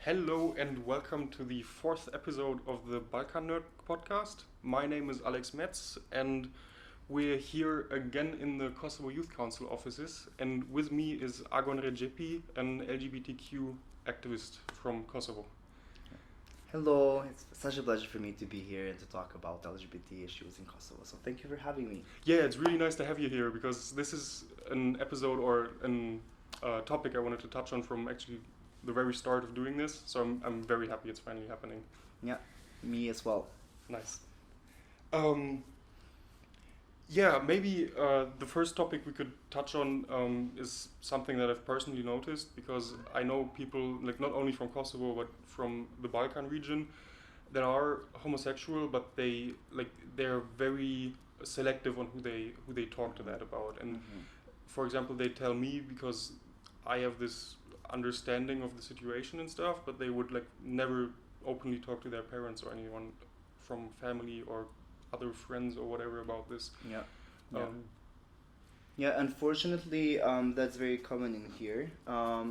Hello and welcome to the fourth episode of the Balkan Nerd Podcast. My name is Alex Metz and we're here again in the Kosovo Youth Council offices. And with me is Agon and I, an LGBTQ activist from Kosovo. Hello, it's such a pleasure for me to be here and to talk about LGBT issues in Kosovo. So thank you for having me. Yeah, it's really nice to have you here because this is an episode or an topic I wanted to touch on from actually the very start of doing this. So I'm very happy it's finally happening. Yeah, me as well. Nice. Maybe the first topic we could touch on is something that I've personally noticed because I know people, like not only from Kosovo but from the Balkan region, that are homosexual, but they're very selective on who they talk to that about. And for example, they tell me because I have this understanding of the situation and stuff, but they would like never openly talk to their parents or anyone from family or other friends or whatever about this. Unfortunately, that's very common in here.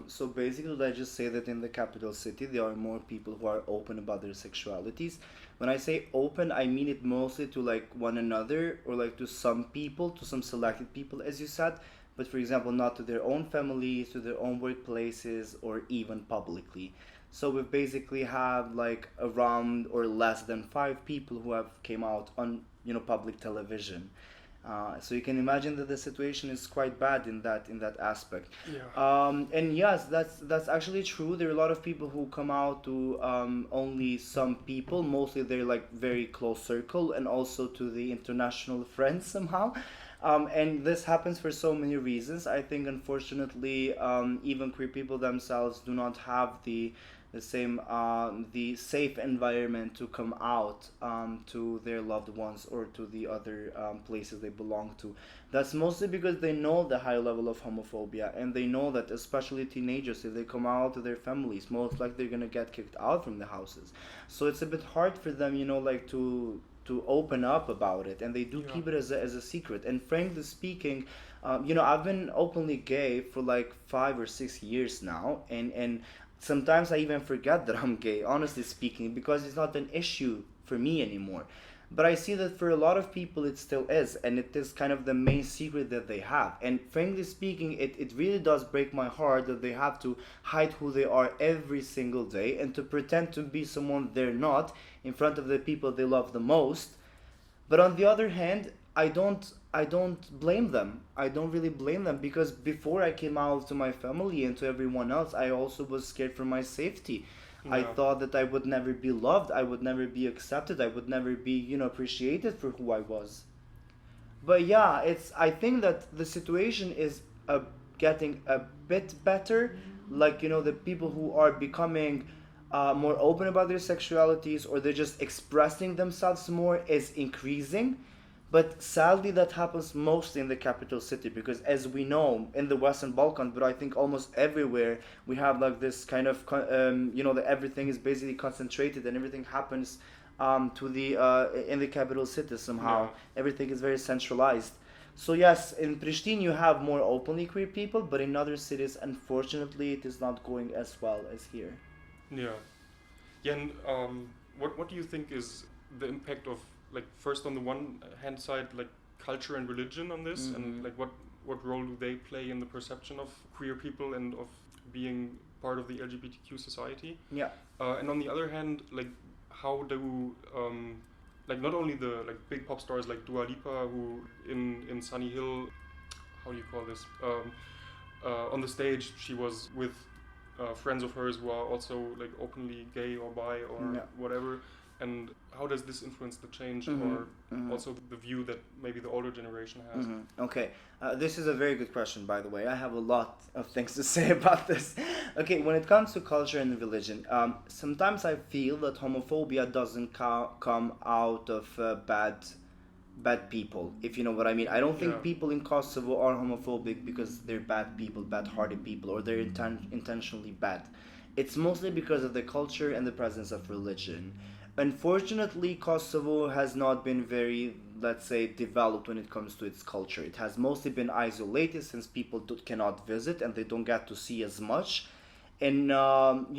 So basically, let's just say that in the capital city, there are more people who are open about their sexualities. When I say open, I mean it mostly to like one another or like to some people, to some selected people, as you said. But for example, not to their own families, to their own workplaces, or even publicly. So we basically have like around or less than 5 people who have came out on public television. So you can imagine that the situation is quite bad in that aspect. And yes, that's actually true. There are a lot of people who come out to only some people, mostly they're like very close circle, and also to the international friends somehow. And this happens for so many reasons. I think unfortunately, even queer people themselves do not have the same the safe environment to come out to their loved ones or to the other places they belong to. That's mostly because they know the high level of homophobia, and they know that especially teenagers, if they come out to their families, most likely they're gonna get kicked out from the houses. So it's a bit hard for them, like to open up about it, and they do keep it as a secret. And frankly speaking, I've been openly gay for like 5 or 6 years now, and sometimes I even forget that I'm gay, honestly speaking, because it's not an issue for me anymore. But I see that for a lot of people it still is, and it is kind of the main secret that they have. And frankly speaking, it really does break my heart that they have to hide who they are every single day and to pretend to be someone they're not in front of the people they love the most. But on the other hand, I don't blame them. I don't really blame them, because before I came out to my family and to everyone else, I also was scared for my safety. I thought that I would never be loved, I would never be accepted, I would never be, appreciated for who I was. But yeah, I think that the situation is getting a bit better. Like, the people who are becoming more open about their sexualities, or they're just expressing themselves more, is increasing. But sadly, that happens mostly in the capital city, because as we know, in the Western Balkans, but I think almost everywhere, we have like this kind of, that everything is basically concentrated and everything happens in the capital city somehow. Everything is very centralized. So yes, in Pristina you have more openly queer people, but in other cities, unfortunately, it is not going as well as here. And what do you think is the impact of, like, first on the one hand side, like culture and religion on this, and like what role do they play in the perception of queer people and of being part of the LGBTQ society? And on the other hand, like, how do like not only the like big pop stars like Dua Lipa, who in Sunny Hill, how do you call this, on the stage she was with friends of hers who are also like openly gay or bi or whatever. And how does this influence the change or also the view that maybe the older generation has? Okay, this is a very good question, by the way. I have a lot of things to say about this. Okay, when it comes to culture and religion, sometimes I feel that homophobia doesn't come out of bad people, if you know what I mean. I don't think people in Kosovo are homophobic because they're bad people, bad-hearted people, or they're intentionally bad. It's mostly because of the culture and the presence of religion. Unfortunately, Kosovo has not been very, let's say, developed when it comes to its culture. It has mostly been isolated since people cannot visit and they don't get to see as much. in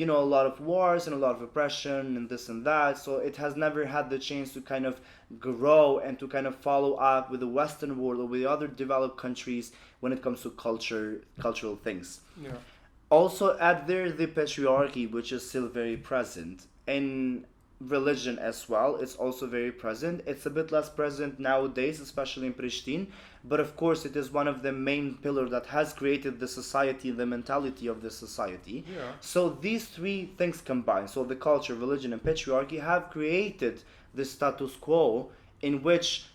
you know, a lot of wars and a lot of oppression and this and that. So it has never had the chance to kind of grow and to kind of follow up with the Western world or with the other developed countries when it comes to cultural things. Yeah. Also, add there the patriarchy, which is still very present in religion as well. It's also very present. It's a bit less present nowadays, especially in Pristina, but of course it is one of the main pillars that has created the society, the mentality of the society. Yeah. So these three things combined, so the culture, religion, and patriarchy, have created the status quo in which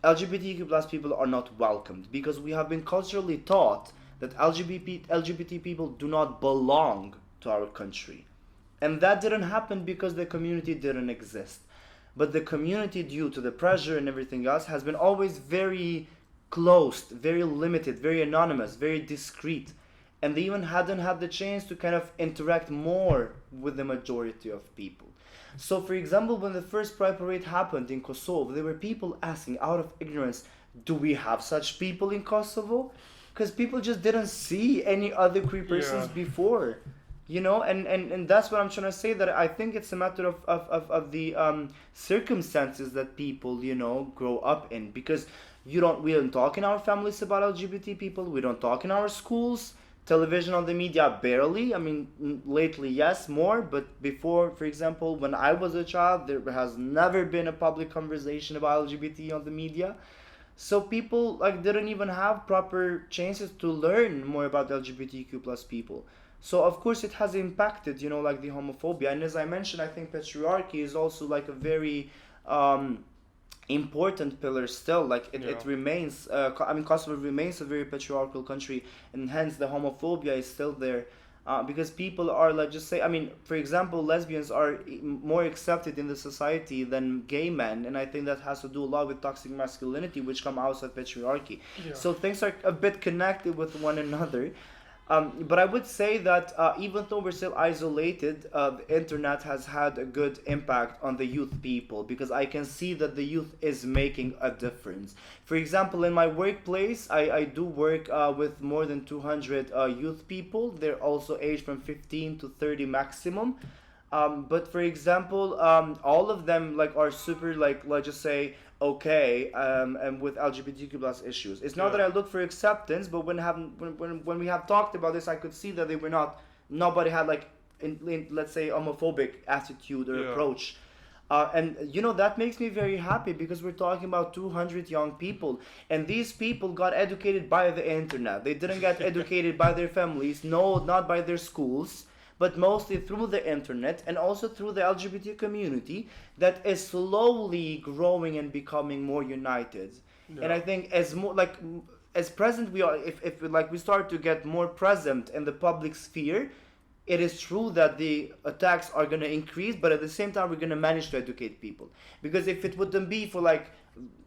LGBTQ plus people are not welcomed, because we have been culturally taught that LGBT people do not belong to our country. And that didn't happen because the community didn't exist. But the community, due to the pressure and everything else, has been always very closed, very limited, very anonymous, very discreet. And they even hadn't had the chance to kind of interact more with the majority of people. So, for example, when the first Pride Parade happened in Kosovo, there were people asking out of ignorance, do we have such people in Kosovo? Because people just didn't see any other queer persons before. You know, and that's what I'm trying to say, that I think it's a matter of the circumstances that people, you know, grow up in. Because we don't talk in our families about LGBT people, we don't talk in our schools, television, on the media, barely. I mean, lately, yes, more, but before, for example, when I was a child, there has never been a public conversation about LGBT on the media. So people like didn't even have proper chances to learn more about LGBTQ plus people. So of course it has impacted, you know, like the homophobia. And as I mentioned, I think patriarchy is also like a very important pillar still. Like it remains, Kosovo remains a very patriarchal country, and hence the homophobia is still there. Because people are, like, just say, I mean, for example, lesbians are more accepted in the society than gay men, and I think that has to do a lot with toxic masculinity, which come outside patriarchy. Yeah. So things are a bit connected with one another. But I would say that even though we're still isolated, the internet has had a good impact on the youth people, because I can see that the youth is making a difference. For example, in my workplace, I do work with more than 200 youth people. They're also aged from 15 to 30 maximum. But for example, all of them like are super, like, let's just say, okay, and with LGBTQ plus issues. It's not that I look for acceptance, but when we have talked about this, I could see that they were nobody had like let's say homophobic attitude or approach. And you know, that makes me very happy, because we're talking about 200 young people, and these people got educated by the internet. They didn't get educated by their families, no, not by their schools, but mostly through the internet, and also through the LGBT community that is slowly growing and becoming more united. And I think as present we are, if like we start to get more present in the public sphere, it is true that the attacks are going to increase, but at the same time we're going to manage to educate people. Because if it wouldn't be for like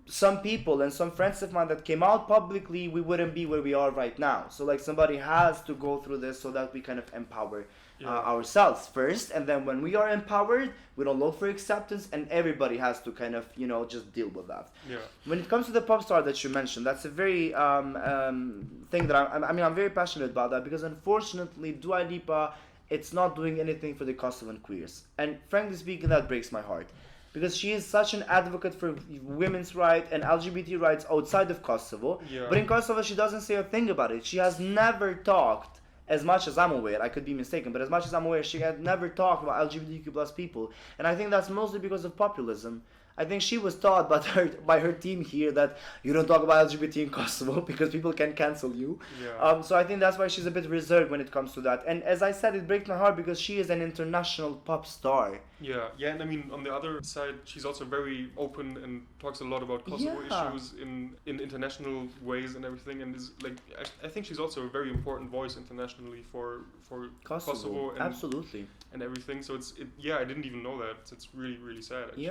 some people and some friends of mine that came out publicly, we wouldn't be where we are right now. So like somebody has to go through this so that we kind of empower ourselves first, and then when we are empowered, we don't look for acceptance, and everybody has to kind of, you know, just deal with that. When it comes to the pop star that you mentioned, that's a very thing that I'm very passionate about that, because unfortunately Dua Lipa, it's not doing anything for the Kosovan queers, and frankly speaking, that breaks my heart, because she is such an advocate for women's rights and LGBT rights outside of Kosovo, but in Kosovo she doesn't say a thing about it. She has never talked, as much as I'm aware, I could be mistaken, but as much as I'm aware, she had never talked about LGBTQ plus people, and I think that's mostly because of populism. I think she was taught by her team here that you don't talk about LGBT in Kosovo because people can cancel you. So I think that's why she's a bit reserved when it comes to that. And as I said, it breaks my heart because she is an international pop star. And I mean, on the other side, she's also very open and talks a lot about Kosovo issues in international ways and everything, and is like, I think she's also a very important voice internationally for Kosovo and, absolutely, and everything. So I didn't even know that. It's really, really sad, actually.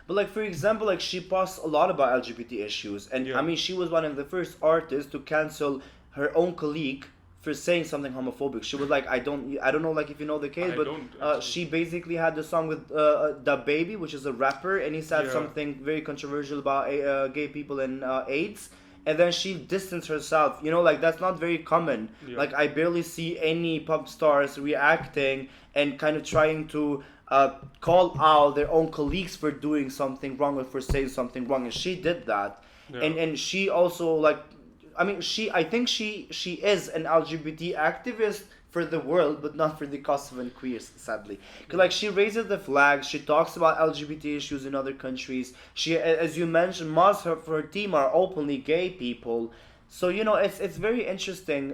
But like, for example, like, she posts a lot about LGBT issues, and I mean, she was one of the first artists to cancel her own colleague for saying something homophobic. She was like, I don't know, like, if you know the case, but she basically had the song with Da Baby, which is a rapper, and he said something very controversial about gay people and AIDS, and then she distanced herself. You know, like that's not very common. Yeah. Like I barely see any pop stars reacting and kind of trying to call out their own colleagues for doing something wrong or for saying something wrong, and she did that. Yeah. And she also like, I mean, I think she is an LGBT activist for the world, but not for the Kosovan queers, sadly. Because like she raises the flag, she talks about LGBT issues in other countries. She, as you mentioned, most of her team are openly gay people. So you know, it's very interesting,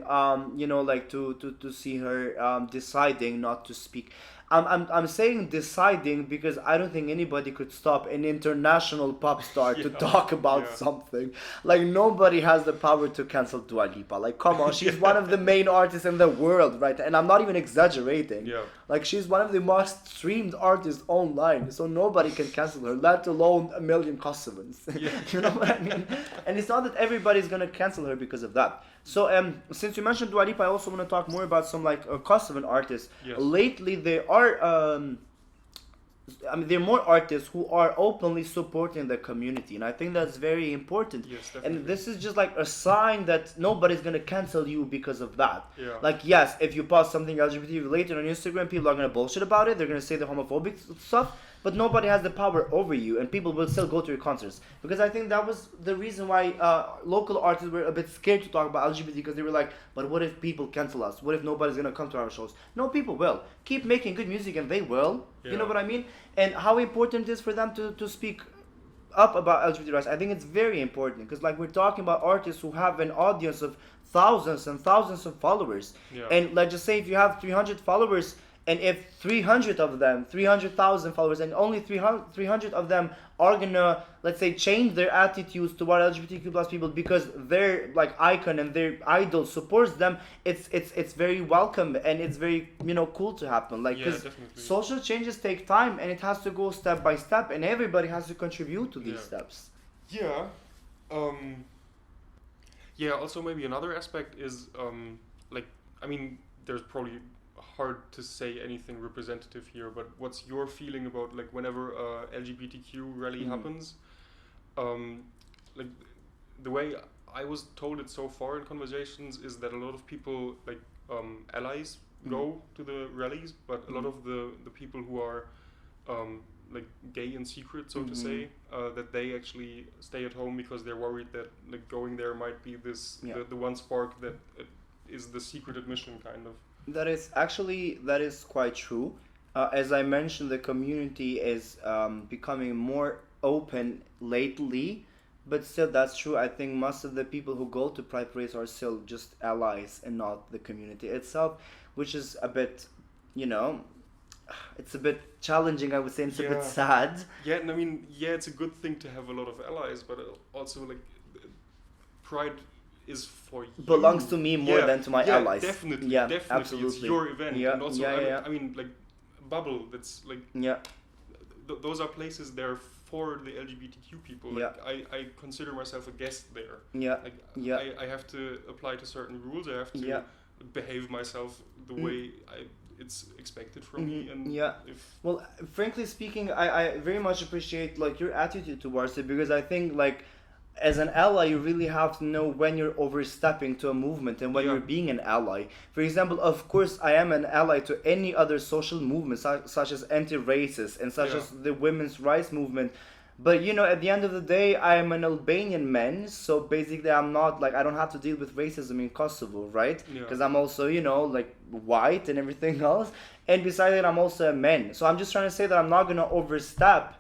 you know, like to see her deciding not to speak. I'm saying deciding because I don't think anybody could stop an international pop star to talk about something. Like nobody has the power to cancel Dua Lipa. Like come on, she's one of the main artists in the world, right? And I'm not even exaggerating. Yeah. Like she's one of the most streamed artists online, so nobody can cancel her, let alone a million Kosovans. Yeah. You know what I mean? And it's not that everybody's gonna cancel her because of that. So since you mentioned Dua Lipa, I also want to talk more about some like Kosovan artists. Yes. Lately, there are there are more artists who are openly supporting the community, and I think that's very important. Yes, definitely. And this is just like a sign that nobody's gonna cancel you because of that. Yeah. Like yes, if you post something LGBT related on Instagram, people are gonna bullshit about it. They're gonna say the homophobic stuff, but nobody has the power over you, and people will still go to your concerts. Because I think that was the reason why local artists were a bit scared to talk about LGBT, because they were like, but what if people cancel us? What if nobody's gonna come to our shows? No, people will. Keep making good music and they will. Yeah. You know what I mean? And how important it is for them to speak up about LGBT rights. I think it's very important, because like we're talking about artists who have an audience of thousands and thousands of followers. Yeah. And let's just say if you have 300 followers, and if 300 of them, 300,000 followers, and only 300 of them are gonna, let's say, change their attitudes toward LGBTQ plus people because their like icon and their idol supports them, it's very welcome, and it's very, you know, cool to happen. Like, because social changes take time, and it has to go step by step, and everybody has to contribute to these steps. Yeah. Yeah. Also, maybe another aspect is like, I mean, there's probably hard to say anything representative here, but what's your feeling about like whenever LGBTQ rally happens? Like the way I was told it so far in conversations is that a lot of people like allies go to the rallies, but a lot of the people who are like gay in secret, so to say, that they actually stay at home because they're worried that like going there might be this the one spark that is the secret admission kind of. That is quite true. As I mentioned, the community is becoming more open lately, but still that's true. I think most of the people who go to Pride Parades are still just allies and not the community itself, which is a bit, you know, it's a bit challenging, I would say, and it's a bit sad. Yeah, and I mean, it's a good thing to have a lot of allies, but also like Pride is for you. Belongs to me more than to my allies. Definitely, definitely. Absolutely. It's your event. And also, I mean, like, Bubble, that's like, those are places there for the LGBTQ people. Like, I consider myself a guest there. I have to apply to certain rules. I have to behave myself the way it's expected from me. And well, frankly speaking, I very much appreciate like your attitude towards it, because I think like as an ally, you really have to know when you're overstepping to a movement and when you're being an ally. For example, of course, I am an ally to any other social movement, such as anti-racist and such as the women's rights movement. But, you know, at the end of the day, I am an Albanian man, so basically I'm not, like, I don't have to deal with racism in Kosovo, right? Because I'm also, you know, like, white and everything else. And besides that, I'm also a man. So I'm just trying to say that I'm not going to overstep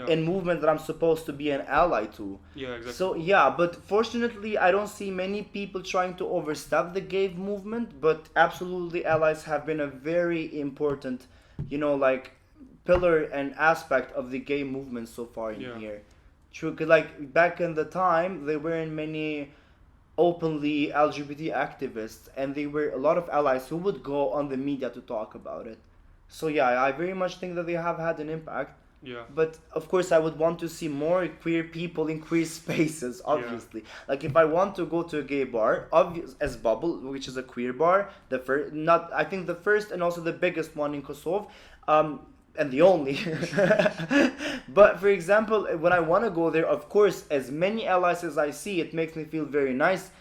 in movement that I'm supposed to be an ally to. Yeah, exactly. So but fortunately I don't see many people trying to overstep the gay movement, but absolutely allies have been a very important, you know, like pillar and aspect of the gay movement so far in here. True, because like back in the time there weren't many openly LGBT activists, and there were a lot of allies who would go on the media to talk about it. So I very much think that they have had an impact. But of course I would want to see more queer people in queer spaces, obviously. Like if I want to go to a gay bar, as Bubble, which is a queer bar, I think the first and also the biggest one in Kosovo, and the only. But for example, when I want to go there, of course, as many allies as I see, it makes me feel very nice.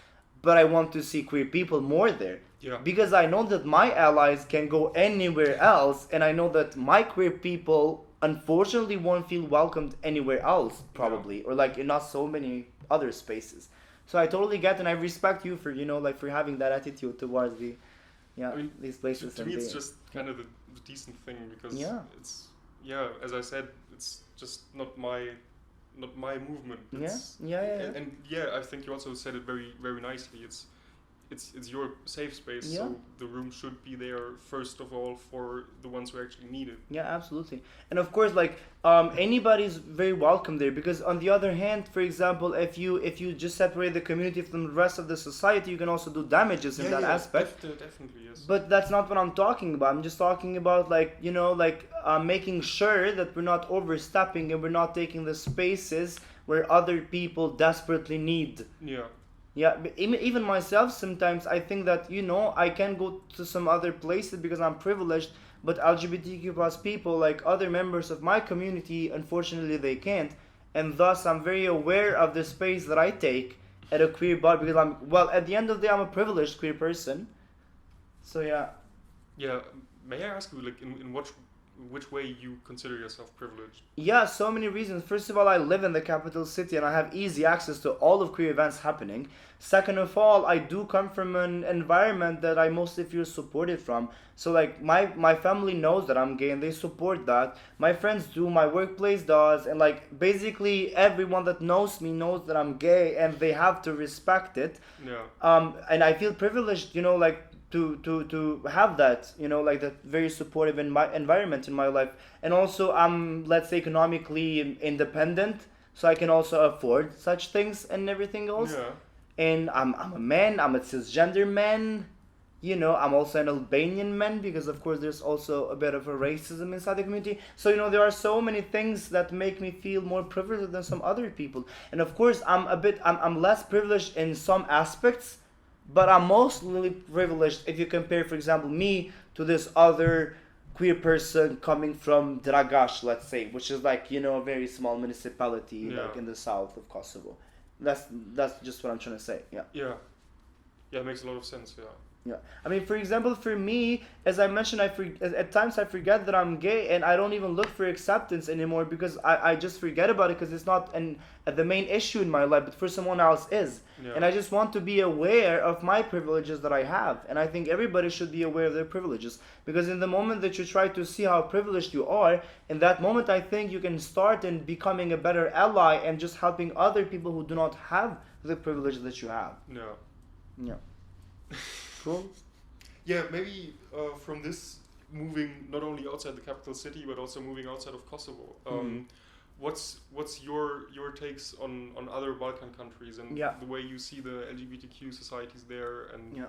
But I want to see queer people more there. Yeah. Because I know that my allies can go anywhere else, and I know that my queer people unfortunately won't feel welcomed anywhere else, probably, or like in not so many other spaces. So I totally get, and I respect you for, you know, like for having that attitude towards the, I mean, these places. to me, it's just kind of the decent thing, because it's, as I said, it's just not my movement. It's, And I think you also said it very, very nicely. It's your safe space, so the room should be there first of all for the ones who actually need it. Yeah, absolutely. And of course, like anybody's very welcome there, because on the other hand, for example, if you just separate the community from the rest of the society, you can also do damages in that aspect. Definitely, yes. But that's not what I'm talking about. I'm just talking about, like, you know, like making sure that we're not overstepping and we're not taking the spaces where other people desperately need. Yeah, but even myself, sometimes I think that, you know, I can go to some other places because I'm privileged, but LGBTQ plus people, like other members of my community, unfortunately they can't. And thus I'm very aware of the space that I take at a queer bar, because at the end of the day, I'm a privileged queer person. So yeah. Yeah, may I ask you, like, in which way you consider yourself privileged? Yeah, so many reasons. First of all, I live in the capital city and I have easy access to all of queer events happening. Second of all, I do come from an environment that I mostly feel supported from. So like my family knows that I'm gay and they support that. My friends do, my workplace does, and like basically everyone that knows me knows that I'm gay and they have to respect it. And I feel privileged, you know, like to have that, you know, like that very supportive environment in my life. And also I'm, let's say, economically independent, so I can also afford such things and everything else. And I'm a man, I'm a cisgender man, you know, I'm also an Albanian man, because of course there's also a bit of a racism inside the community. So, you know, there are so many things that make me feel more privileged than some other people. And of course I'm less privileged in some aspects, but I'm mostly privileged if you compare, for example, me to this other queer person coming from Dragaš, let's say, which is like, you know, a very small municipality like in the south of Kosovo. That's just what I'm trying to say. Yeah, it makes a lot of sense. Yeah, I mean, for example, for me, as I mentioned, at times I forget that I'm gay, and I don't even look for acceptance anymore, because I just forget about it, because it's not the main issue in my life, but for someone else is. And I just want to be aware of my privileges that I have, and I think everybody should be aware of their privileges, because in the moment that you try to see how privileged you are, in that moment I think you can start in becoming a better ally and just helping other people who do not have the privilege that you have. Yeah. Cool. Yeah, maybe from this, moving not only outside the capital city but also moving outside of Kosovo. What's your takes on other Balkan countries and the way you see the LGBTQ societies there, and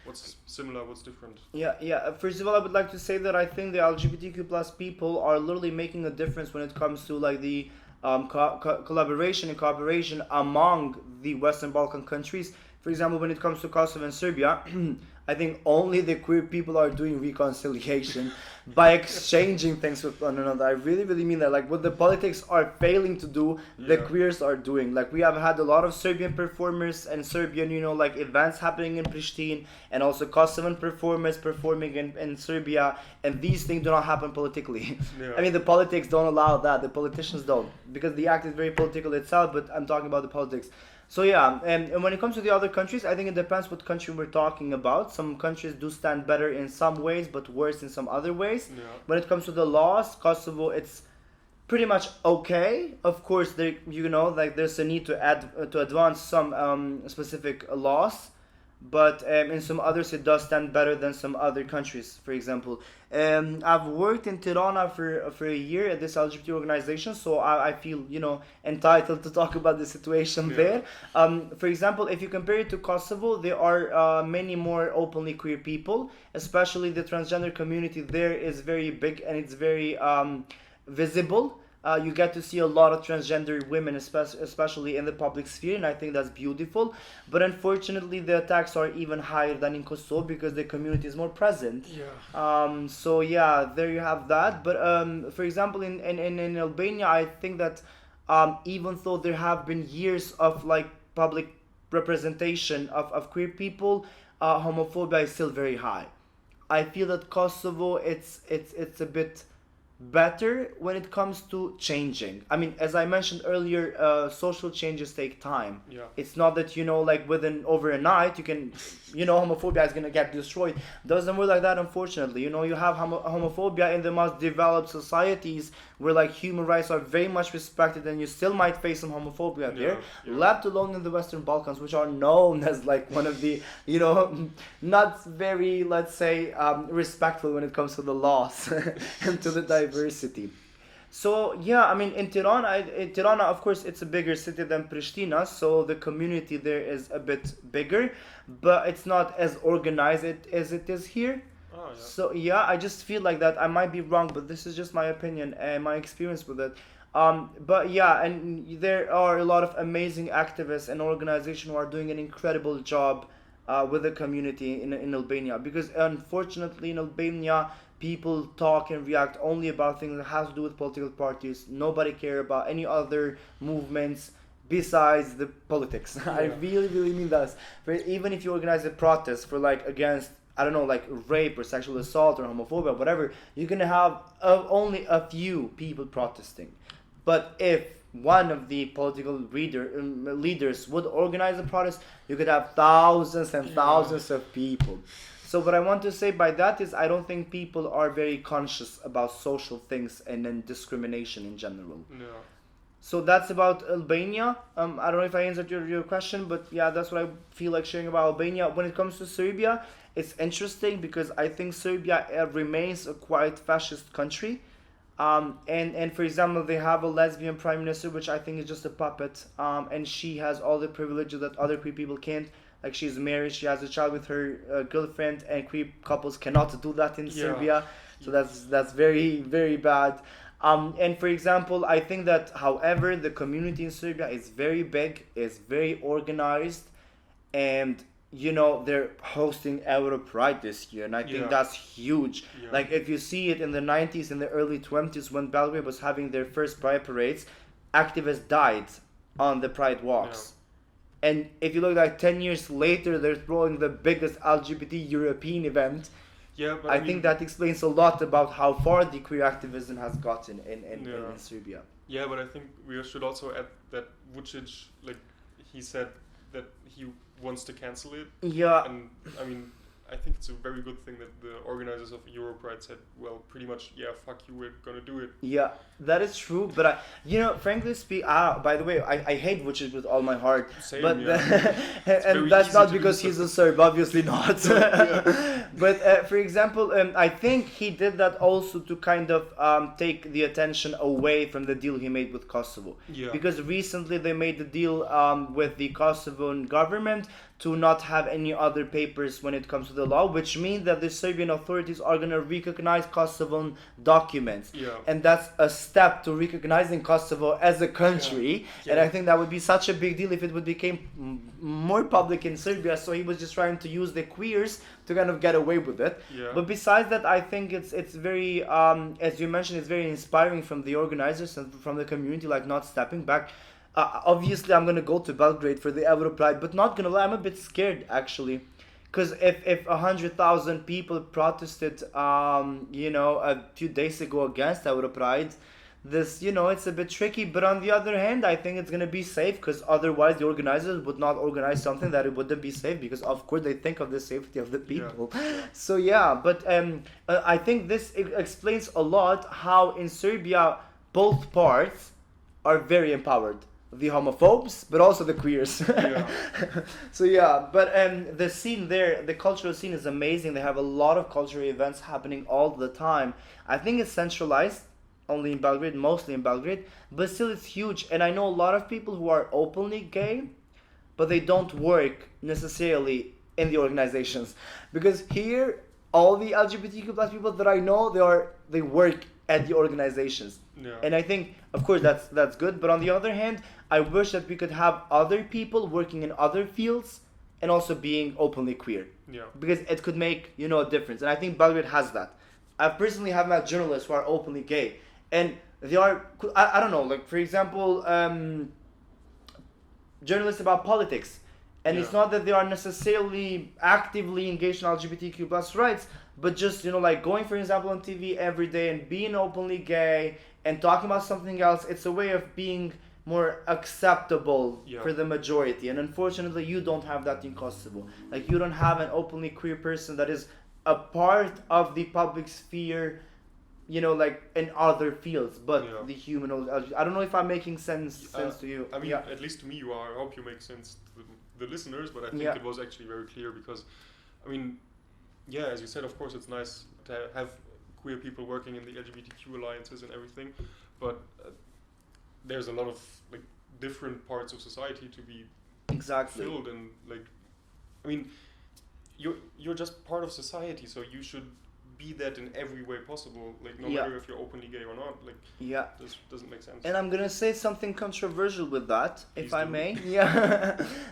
what's similar, what's different? First of all, I would like to say that I think the LGBTQ plus people are literally making a difference when it comes to like the collaboration and cooperation among the Western Balkan countries. For example, when it comes to Kosovo and Serbia, I think only the queer people are doing reconciliation by exchanging things with one another. I really, really mean that. Like, what the politics are failing to do, the queers are doing. Like, we have had a lot of Serbian performers and Serbian, you know, like events happening in Pristina, and also Kosovan performers performing in Serbia, and these things do not happen politically. I mean, the politics don't allow that. The politicians don't, because the act is very political itself, but I'm talking about the politics. So yeah, and when it comes to the other countries, I think it depends what country we're talking about. Some countries do stand better in some ways, but worse in some other ways. When it comes to the laws, Kosovo, it's pretty much okay. Of course, there, you know, like there's a need to advance some specific laws, but in some others it does stand better than some other countries. For example, I've worked in Tirana for a year at this LGBT organization, so I feel, you know, entitled to talk about the situation there. For example, if you compare it to Kosovo, there are many more openly queer people, especially the transgender community there is very big and it's very visible. You get to see a lot of transgender women, especially in the public sphere, and I think that's beautiful. But unfortunately, the attacks are even higher than in Kosovo because the community is more present. So yeah, there you have that. But for example, in Albania, I think that even though there have been years of like public representation of queer people, homophobia is still very high. I feel that Kosovo, it's a bit better when it comes to changing. I mean, as I mentioned earlier, social changes take time. It's not that, like within over a night you can, homophobia is gonna get destroyed. Doesn't work like that, unfortunately. You have homophobia in the most developed societies where like human rights are very much respected, and you still might face some homophobia there. Left alone in the Western Balkans, which are known as like one of the, not very, let's say, respectful when it comes to the laws and to the diversity. So yeah, I mean, in Tirana, of course, it's a bigger city than Pristina, so the community there is a bit bigger, but it's not as organized as it is here. So yeah, I just feel like that. I might be wrong, but this is just my opinion and my experience with it. But yeah, and there are a lot of amazing activists and organizations who are doing an incredible job with the community in Albania, because unfortunately in Albania people talk and react only about things that have to do with political parties. Nobody care about any other movements besides the politics. I really mean that. But even if you organize a protest for like against, I don't know, like rape or sexual assault or homophobia, whatever, you're gonna have only a few people protesting. But if one of the political leaders would organize a protest, you could have thousands and thousands of people. So what I want to say by that is I don't think people are very conscious about social things and then discrimination in general. So that's about Albania. I don't know if I answered your question, but yeah, that's what I feel like sharing about Albania. When it comes to Serbia, it's interesting because I think Serbia remains a quite fascist country. And for example, they have a lesbian prime minister, which I think is just a puppet. And she has all the privileges that other queer people can't. Like, she's married, she has a child with her girlfriend, and queer couples cannot do that in Serbia. So that's very, very bad. And for example, I think that, however, the community in Serbia is very big, is very organized, and they're hosting Euro Pride this year, and I think that's huge. Like, if you see it in the 90s and the early 20s, when Belgrade was having their first Pride parades, activists died on the Pride walks. And if you look like 10 years later, they're throwing the biggest LGBT European event. But I think that explains a lot about how far the queer activism has gotten in Serbia. Yeah, but I think we should also add that Vucic, like, he said that he wants to cancel it. And I mean, I think it's a very good thing that the organizers of Europride said, well, pretty much, fuck you, we're gonna do it. Yeah, that is true. But frankly speaking, by the way, I hate Vucic with all my heart. Same, but and that's not because he's a Serb, obviously not. But for example, I think he did that also to kind of take the attention away from the deal he made with Kosovo. Because recently they made the deal with the Kosovan government to not have any other papers when it comes to the law, which means that the Serbian authorities are going to recognize Kosovan documents. And that's a step to recognizing Kosovo as a country. And I think that would be such a big deal if it would become more public in Serbia. So he was just trying to use the queers to kind of get away with it. But besides that, I think it's very, as you mentioned, it's very inspiring from the organizers and from the community, like not stepping back. Obviously, I'm gonna go to Belgrade for the Euro Pride, but not gonna lie, I'm a bit scared actually, because if 100,000 people protested, a few days ago against Euro Pride, this, it's a bit tricky. But on the other hand, I think it's gonna be safe, because otherwise the organizers would not organize something that it wouldn't be safe, because of course they think of the safety of the people. So yeah, but I think this explains a lot how in Serbia both parts are very empowered. The homophobes, but also the queers. So yeah, but the scene there, the cultural scene is amazing. They have a lot of cultural events happening all the time. I think it's centralized only in Belgrade, mostly in Belgrade, but still it's huge. And I know a lot of people who are openly gay, but they don't work necessarily in the organizations. Because here, all the LGBTQ plus people that I know, they work at the organizations. Yeah. And I think, of course, that's good. But on the other hand, I wish that we could have other people working in other fields and also being openly queer. Yeah. Because it could make, a difference. And I think Belgrade has that. I personally have met journalists who are openly gay. And they are, I don't know, like, for example, journalists about politics. And it's not that they are necessarily actively engaged in LGBTQ plus rights, but just, like going, for example, on TV every day and being openly gay and talking about something else. It's a way of being more acceptable for the majority. And unfortunately, you don't have that in Kosovo. Like, you don't have an openly queer person that is a part of the public sphere, like in other fields, but the human. I don't know if I'm making sense to you. I mean, at least to me you are. I hope you make sense to the listeners, but I think it was actually very clear because, I mean, as you said, of course it's nice to have queer people working in the LGBTQ alliances and everything, but there's a lot of like different parts of society to be filled, and like, I mean, you're just part of society, so you should be that in every way possible, like no matter if you're openly gay or not, like this doesn't make sense. And I'm gonna say something controversial with that, Please if I may.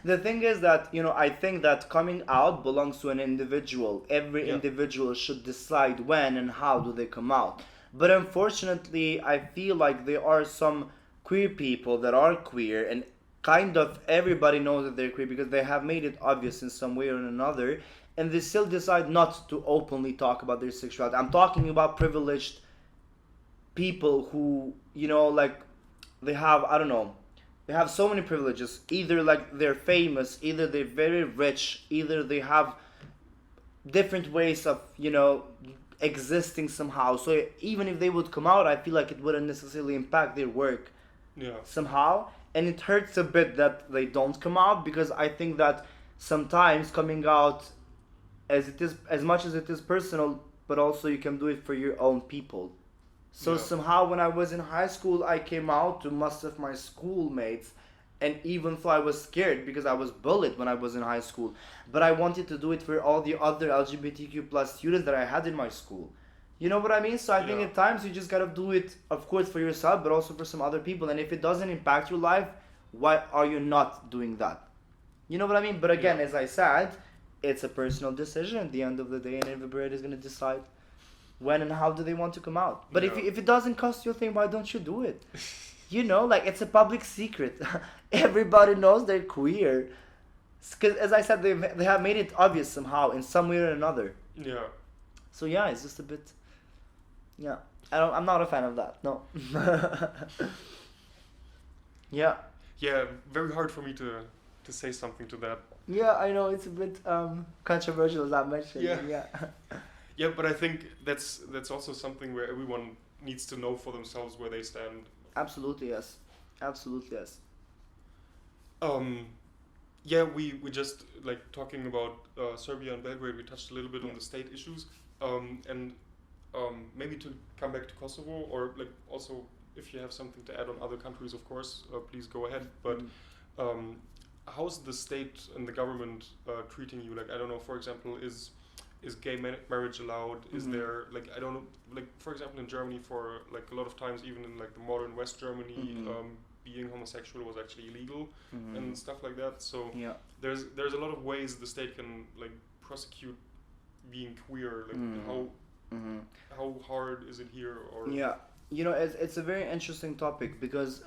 The thing is that, I think that coming out belongs to an individual. Every individual should decide when and how do they come out. But unfortunately, I feel like there are some queer people that are queer, and kind of everybody knows that they're queer because they have made it obvious in some way or another, and they still decide not to openly talk about their sexuality. I'm talking about privileged people who, like, they have, I don't know, they have so many privileges. Either, like, they're famous, either they're very rich, either they have different ways of, existing somehow. So even if they would come out, I feel like it wouldn't necessarily impact their work somehow. And it hurts a bit that they don't come out, because I think that sometimes coming out, as much as it is personal, but also you can do it for your own people. So somehow when I was in high school, I came out to most of my schoolmates, and even though I was scared because I was bullied when I was in high school, but I wanted to do it for all the other LGBTQ plus students that I had in my school. You know what I mean? So I think at times you just gotta do it, of course, for yourself, but also for some other people. And if it doesn't impact your life, why are you not doing that? You know what I mean? But again, as I said, it's a personal decision at the end of the day, and everybody is going to decide when and how do they want to come out. But if it doesn't cost you a thing, why don't you do it? Like, it's a public secret. Everybody knows they're queer. Because, as I said, they have made it obvious somehow in some way or another. Yeah. So, it's just a bit... I'm not a fan of that, no. Yeah, very hard for me to say something to that. Yeah, I know, it's a bit controversial, as I mentioned. Yeah, but I think that's also something where everyone needs to know for themselves where they stand. Absolutely, yes. We just, like, talking about Serbia and Belgrade, we touched a little bit on the state issues, and maybe to come back to Kosovo, or like also if you have something to add on other countries, of course, please go ahead. But how's the state and the government treating you? Like, I don't know, for example, is gay marriage allowed? Is there, like, I don't know, like, for example, in Germany, for like a lot of times, even in like the modern West Germany, being homosexual was actually illegal and stuff like that. So there's a lot of ways the state can, like, prosecute being queer. Like, how hard is it here? Or it's a very interesting topic, because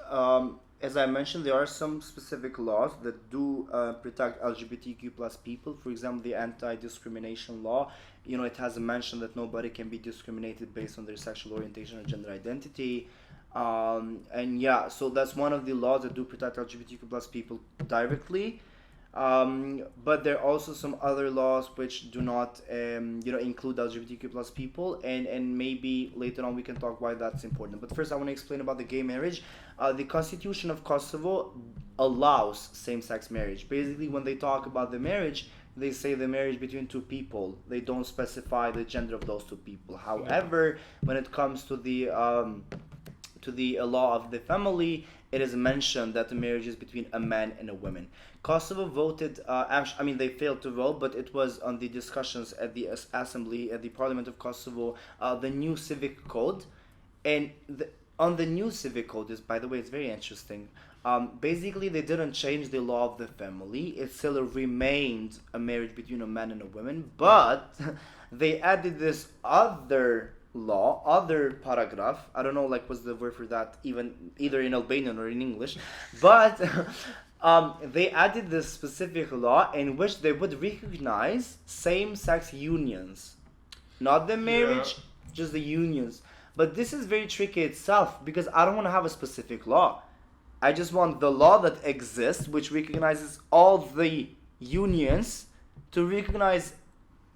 as I mentioned, there are some specific laws that do protect LGBTQ plus people. For example, the anti-discrimination law, it has a mention that nobody can be discriminated based on their sexual orientation or gender identity. So that's one of the laws that do protect LGBTQ plus people directly. But there are also some other laws which do not include LGBTQ plus people, and maybe later on we can talk why that's important. But first I want to explain about the gay marriage. The Constitution of Kosovo allows same-sex marriage. Basically, when they talk about the marriage, they say the marriage between two people. They don't specify the gender of those two people. However, when it comes to the law of the family, it is mentioned that the marriage is between a man and a woman. Kosovo voted, they failed to vote, but it was on the discussions at the assembly, at the parliament of Kosovo, the new civic code. And on the new civic code, is by the way, it's very interesting. Basically, they didn't change the law of the family. It still remained a marriage between a man and a woman, but they added this other law, other paragraph. I don't know, like, what's the word for that, either in Albanian or in English, but they added this specific law in which they would recognize same-sex unions, not the marriage, just the unions. But this is very tricky itself, because I don't want to have a specific law. I just want the law that exists, which recognizes all the unions, to recognize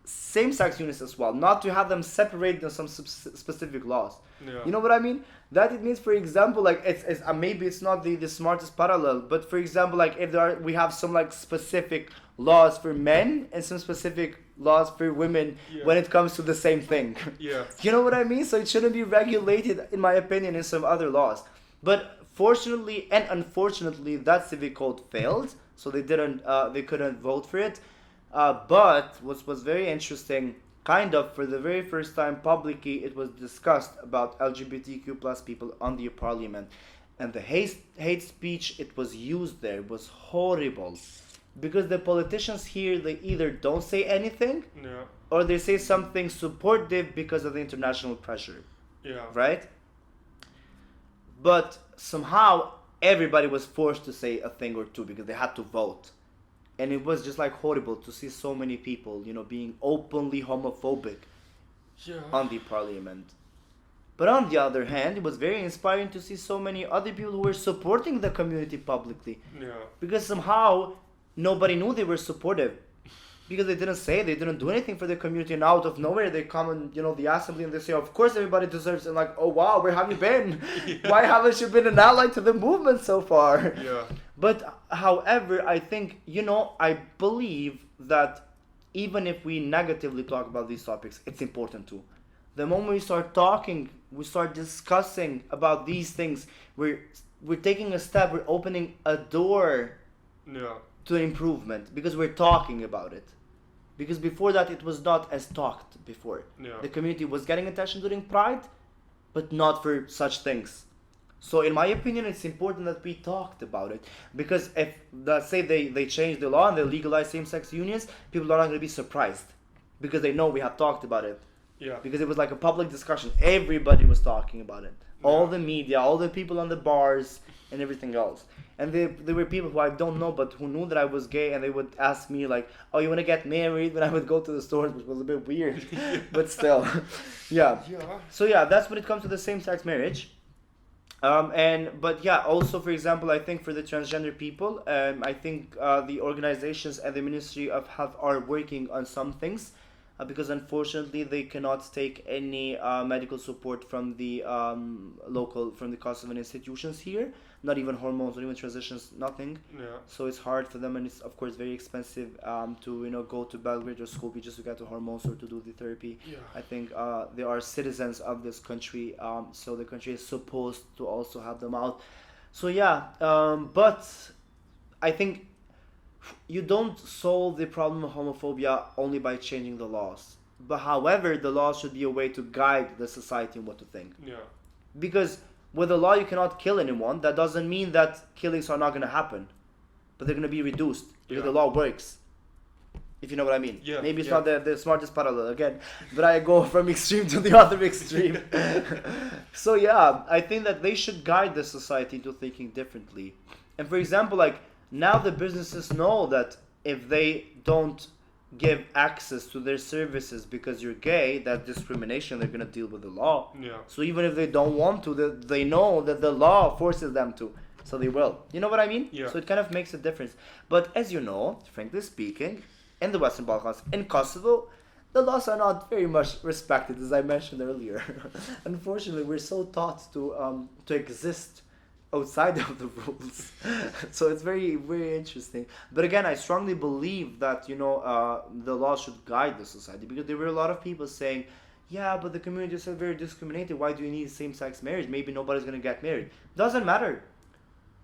same-sex unions as well, not to have them separated in some specific laws. Yeah. You know what I mean? That it means, for example, like it's maybe it's not the smartest parallel, but for example, like if we have some like specific laws for men and some specific laws for women when it comes to the same thing. Yeah. You know what I mean? So it shouldn't be regulated, in my opinion, in some other laws. But fortunately and unfortunately, that civic code failed, so they couldn't vote for it. But what was very interesting, kind of for the very first time publicly, it was discussed about LGBTQ plus people on the parliament, and the hate speech it was used there was horrible, because the politicians here, they either don't say anything, or they say something supportive because of the international pressure. Yeah. Right? But somehow everybody was forced to say a thing or two because they had to vote. And it was just like horrible to see so many people, being openly homophobic on the parliament. But on the other hand, it was very inspiring to see so many other people who were supporting the community publicly. Yeah. Because somehow nobody knew they were supportive. Because they didn't do anything for the community, and out of nowhere they come and, the assembly, and they say, of course everybody deserves it. And like, oh wow, where have you been? Why haven't you been an ally to the movement so far? Yeah. But however, I think, I believe that even if we negatively talk about these topics, it's important too. The moment we start talking, we start discussing about these things, we're taking a step, we're opening a door to improvement, because we're talking about it. Because before that, it was not as talked before. Yeah. The community was getting attention during Pride, but not for such things. So in my opinion, it's important that we talked about it. Because if, let's say they change the law and they legalize same-sex unions, people are not going to be surprised. Because they know we have talked about it. Yeah. Because it was like a public discussion. Everybody was talking about it. All the media, all the people on the bars, and everything else. And there were people who I don't know, but who knew that I was gay, and they would ask me like, oh, you want to get married? When I would go to the stores, which was a bit weird. But still, yeah. So that's when it comes to the same-sex marriage. Also, for example, I think for the transgender people, I think the organizations and the Ministry of Health are working on some things, because unfortunately they cannot take any medical support from the from the Kosovan institutions here, not even hormones, not even transitions, nothing. Yeah. So it's hard for them, and it's of course very expensive to go to Belgrade or Skopje just to get the hormones or to do the therapy. Yeah. I think they are citizens of this country, so the country is supposed to also have them out. So but I think you don't solve the problem of homophobia only by changing the laws. But however, the laws should be a way to guide the society on what to think. Yeah. Because with the law you cannot kill anyone. That doesn't mean that killings are not going to happen, but they're going to be reduced because the law works. If you know what I mean. Yeah. Maybe it's not the smartest parallel again, but I go from extreme to the other extreme. So I think that they should guide the society into thinking differently. And for example, like now the businesses know that if they don't give access to their services because you're gay, that discrimination, they're going to deal with the law. Yeah. So even if they don't want to, they know that the law forces them to. So they will. You know what I mean? Yeah. So it kind of makes a difference. But as you know, frankly speaking, in the Western Balkans, in Kosovo, the laws are not very much respected, as I mentioned earlier. Unfortunately, we're so taught to exist outside of the rules. So it's very, very interesting. But again, I strongly believe that, the law should guide the society, because there were a lot of people saying, yeah, but the community is so very discriminated. Why do you need same-sex marriage? Maybe nobody's going to get married. Doesn't matter.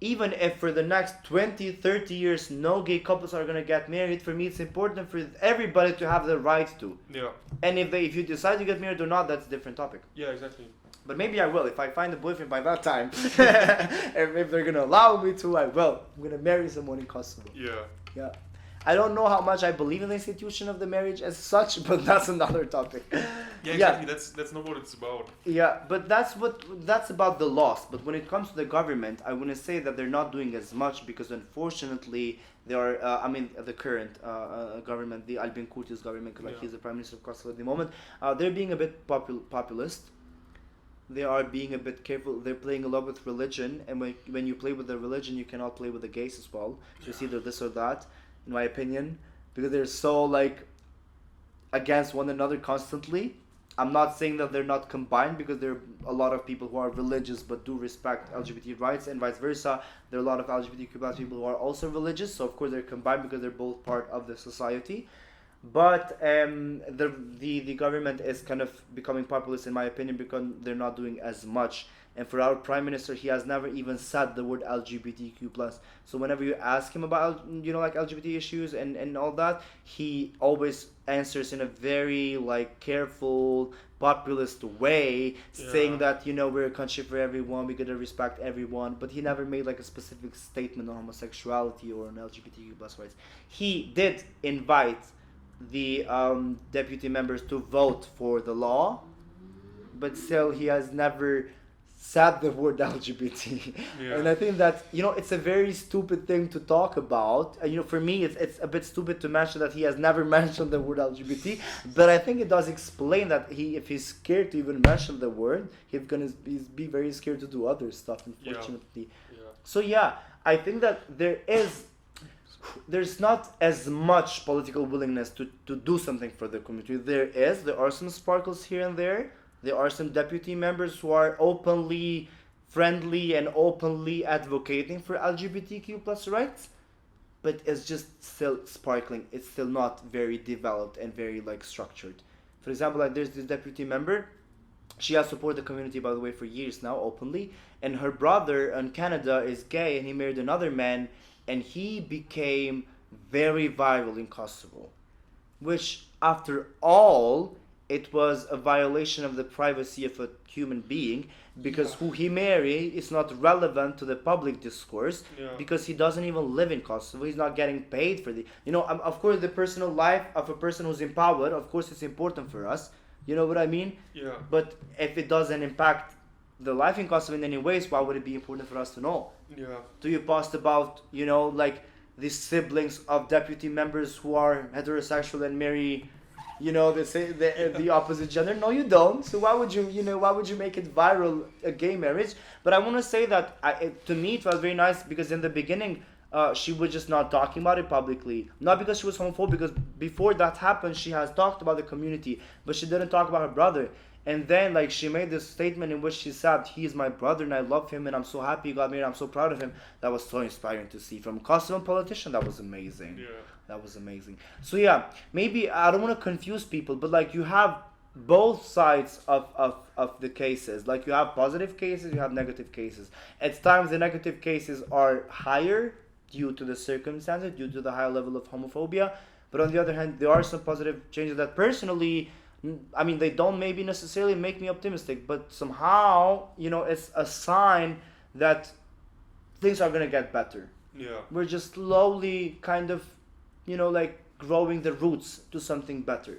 Even if for the next 20, 30 years, no gay couples are going to get married, for me, it's important for everybody to have the right to. Yeah. And if you decide to get married or not, that's a different topic. Yeah, exactly. But maybe I will if I find a boyfriend by that time. if they're gonna allow me to, I will. I'm gonna marry someone in Kosovo. Yeah. I don't know how much I believe in the institution of the marriage as such, but that's another topic. Yeah, exactly. That's not what it's about. Yeah, but that's about the loss. But when it comes to the government, I want to say that they're not doing as much because unfortunately they are. The current government, the Albin Kurti's government, like he's the prime minister of Kosovo at the moment, they're being a bit populist. They are being a bit careful. They're playing a lot with religion, and when you play with the religion, you cannot play with the gays as well. So it's either this or that, in my opinion, because they're so like against one another constantly. I'm not saying that they're not combined, because there are a lot of people who are religious but do respect LGBT rights, and vice versa. There are a lot of LGBTQ people who are also religious, so of course they're combined because they're both part of the society. But the government is kind of becoming populist, in my opinion, because they're not doing as much. And for our prime minister, he has never even said the word LGBTQ+. So whenever you ask him about, like LGBT issues and all that, he always answers in a very like careful, populist way, saying that, we're a country for everyone, we gotta respect everyone. But he never made like a specific statement on homosexuality or on LGBTQ+ rights. He did invite the deputy members to vote for the law, but still he has never said the word LGBT. And I think that it's a very stupid thing to talk about. For me it's a bit stupid to mention that he has never mentioned the word LGBT, but I think it does explain that if he's scared to even mention the word, he's gonna be very scared to do other stuff, unfortunately. So I think that there's not as much political willingness to do something for the community. There are some sparkles here and there. There are some deputy members who are openly friendly and openly advocating for LGBTQ+ rights, but it's just still sparkling. It's still not very developed and very like structured. For example, like there's this deputy member. She has supported the community, by the way, for years now, openly. And her brother in Canada is gay, and he married another man, and he became very viral in Kosovo, which after all, it was a violation of the privacy of a human being, because who he married is not relevant to the public discourse, because he doesn't even live in Kosovo. He's not getting paid for of course, the personal life of a person who's in power, of course, it's important for us. You know what I mean? Yeah. But if it doesn't impact the life in Kosovo in any ways, why would it be important for us to know? Yeah. Do you post about, like the siblings of deputy members who are heterosexual and marry, they say the opposite gender? No, you don't. So why would you make it viral, a gay marriage? But I want to say that to me it was very nice, because in the beginning she was just not talking about it publicly. Not because she was homophobic, because before that happened, she has talked about the community, but she didn't talk about her brother. And then like she made this statement in which she said, he is my brother and I love him and I'm so happy he got married, I'm so proud of him. That was so inspiring to see from a Kosovan politician. That was amazing. Yeah. That was amazing. So maybe I don't want to confuse people, but like you have both sides of the cases. Like you have positive cases, you have negative cases. At times the negative cases are higher due to the circumstances, due to the high level of homophobia. But on the other hand, there are some positive changes that personally, they don't maybe necessarily make me optimistic, but somehow, it's a sign that things are going to get better. Yeah. We're just slowly kind of, like growing the roots to something better.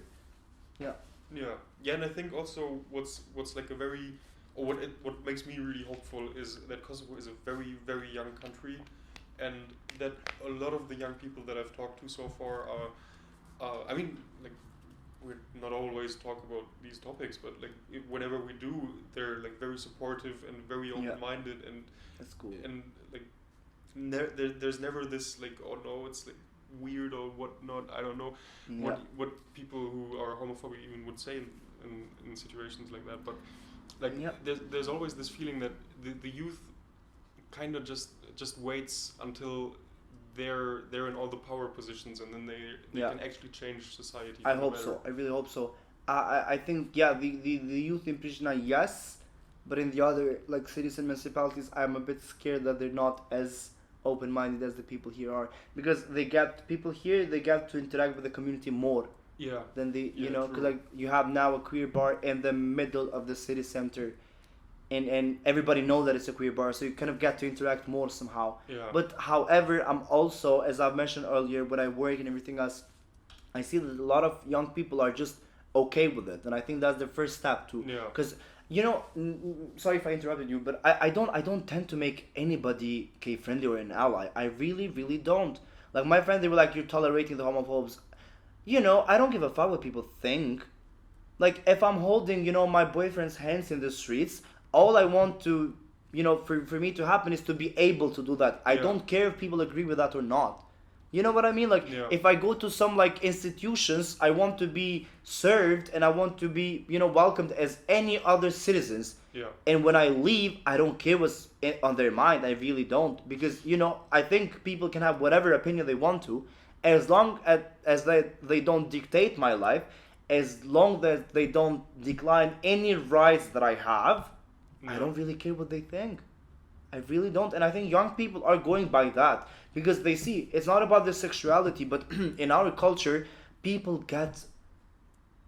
Yeah. Yeah. Yeah, and I think also what's like a very, or what makes me really hopeful is that Kosovo is a very, very young country, and that a lot of the young people that I've talked to so far are, we're not always talk about these topics, but like whenever we do, they're like very supportive and very open-minded, and that's cool. And like there's never this like, oh no, it's like weird or whatnot. I don't know what people who are homophobic even would say in situations like that. But like there's always this feeling that the youth kind of just waits until they're in all the power positions, and then they can actually change society. I hope so. I really hope so. I think the youth in Pristina, yes, but in the other like cities and municipalities, I'm a bit scared that they're not as open-minded as the people here are, because they get to interact with the community more. Yeah. Than because like you have now a queer bar in the middle of the city center. and everybody know that it's a queer bar, so you kind of get to interact more somehow. Yeah. But however, I'm also, as I've mentioned earlier, when I work and everything else, I see that a lot of young people are just okay with it, and I think that's the first step too. Yeah. Because sorry if I interrupted you, but I don't tend to make anybody gay friendly or an ally. I really, really don't. Like my friends, they were like, "You're tolerating the homophobes." I don't give a fuck what people think. Like if I'm holding, my boyfriend's hands in the streets, all I want to, for me to happen is to be able to do that. I don't care if people agree with that or not. You know what I mean? Like if I go to some like institutions, I want to be served and I want to be, welcomed as any other citizens. Yeah. And when I leave, I don't care what's on their mind. I really don't, because I think people can have whatever opinion they want to, as long as they don't dictate my life, as long as they don't decline any rights that I have. I don't really care what they think. I really don't. And I think young people are going by that because they see it's not about their sexuality, but in our culture, people get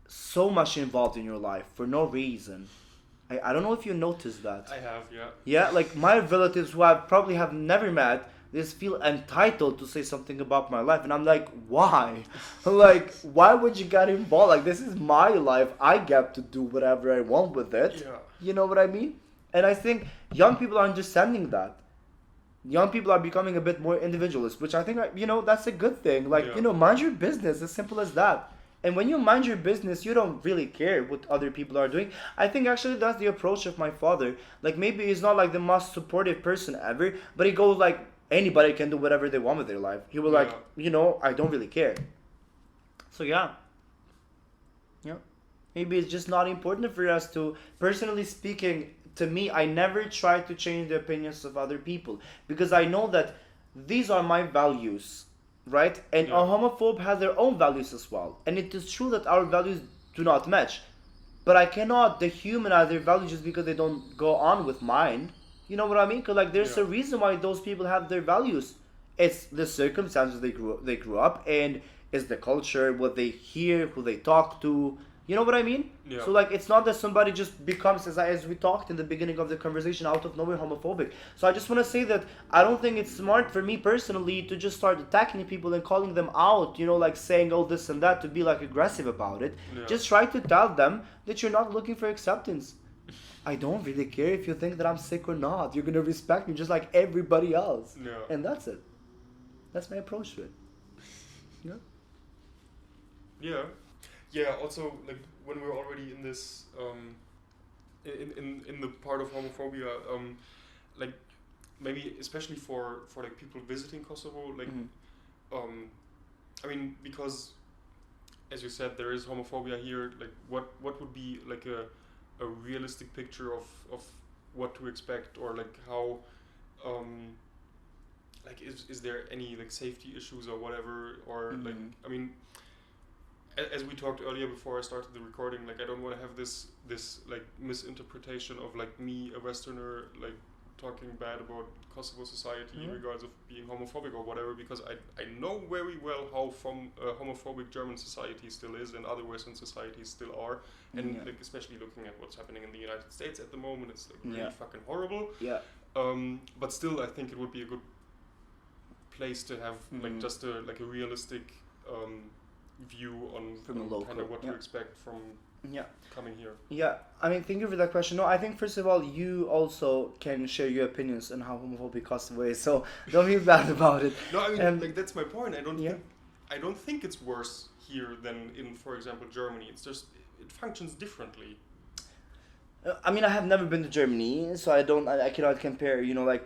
so much involved in your life for no reason. I don't know if you noticed that. I have, yeah. Yeah, like my relatives who I probably have never met, they just feel entitled to say something about my life. And I'm like, why? Like, why would you get involved? Like, this is my life. I get to do whatever I want with it. Yeah. You know what I mean? And I think young people are understanding that. Young people are becoming a bit more individualist, which I think, that's a good thing. Like, mind your business, as simple as that. And when you mind your business, you don't really care what other people are doing. I think actually that's the approach of my father. Like, maybe he's not like the most supportive person ever, but he goes like, anybody can do whatever they want with their life. He was like, I don't really care. So yeah. Maybe it's just not important for us to, personally speaking, to me, I never try to change the opinions of other people because I know that these are my values, right? And a homophobe has their own values as well. And it is true that our values do not match. But I cannot dehumanize their values just because they don't go on with mine. You know what I mean? Because like there's a reason why those people have their values. It's the circumstances they grew up, and it's the culture, what they hear, who they talk to. You know what I mean? Yeah. So like it's not that somebody just becomes, as we talked in the beginning of the conversation, out of nowhere homophobic. So I just want to say that I don't think it's smart for me personally to just start attacking people and calling them out, like saying all this and that, to be like aggressive about it. Yeah. Just try to tell them that you're not looking for acceptance. I don't really care if you think that I'm sick or not. You're going to respect me just like everybody else. Yeah. And that's it. That's my approach to it. Yeah. Yeah, also, like, when we're already in this, in the part of homophobia, like, maybe especially for like, people visiting Kosovo, like, I mean, because, as you said, there is homophobia here, like, what would be, like, a realistic picture of what to expect, or, like, how, like, is there any, like, safety issues or whatever, or, like, I mean, as we talked earlier before I started the recording, like I don't want to have this like misinterpretation of like me, a Westerner, like talking bad about Kosovo society in regards of being homophobic or whatever, because I know very well how homophobic German society still is and other Western societies still are, and like especially looking at what's happening in the United States at the moment, it's like really fucking horrible. Yeah. But still, I think it would be a good place to have like just a realistic view on kind of what to expect from coming here. Yeah, I mean, thank you for that question. No, I think first of all, you also can share your opinions on how homophobic Kosovo is, so don't feel bad about it. No, I mean, like that's my point. I don't think it's worse here than in, for example, Germany. It's just it functions differently. I mean, I have never been to Germany, so I cannot compare. Like